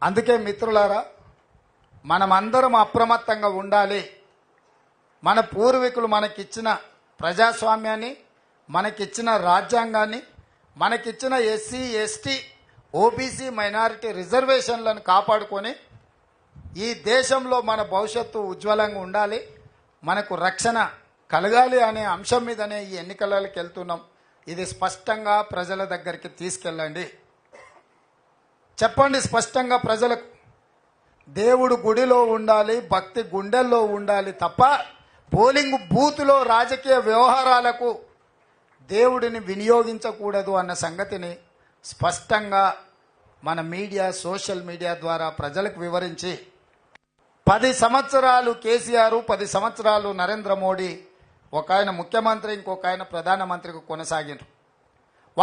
అందుకే మిత్రులారా, మనమందరం అప్రమత్తంగా ఉండాలి. మన పూర్వీకులు మనకిచ్చిన ప్రజాస్వామ్యాన్ని, మనకిచ్చిన రాజ్యాంగాన్ని, మనకిచ్చిన ఎస్సీ ఎస్టీ ఓబీసీ మైనారిటీ రిజర్వేషన్లను కాపాడుకొని ఈ దేశంలో మన భవిష్యత్తు ఉజ్వలంగా ఉండాలి, మనకు రక్షణ కలగాలి అనే అంశం మీదనే ఈ ఎన్నికలకు వెళ్తున్నాం. ఇది స్పష్టంగా ప్రజల దగ్గరికి తీసుకెళ్ళండి. చెప్పండి స్పష్టంగా ప్రజలకు. దేవుడు గుడిలో ఉండాలి, భక్తి గుండెల్లో ఉండాలి తప్ప పోలింగ్ బూత్లో రాజకీయ వ్యవహారాలకు దేవుడిని వినియోగించకూడదు అన్న సంగతిని స్పష్టంగా మన మీడియా, సోషల్ మీడియా ద్వారా ప్రజలకు వివరించి 10 సంవత్సరాలు కేసీఆర్, 10 సంవత్సరాలు నరేంద్ర మోడీ, ఒక ఆయన ముఖ్యమంత్రి, ఇంకొక ఆయన ప్రధానమంత్రికి కొనసాగిండ్రు.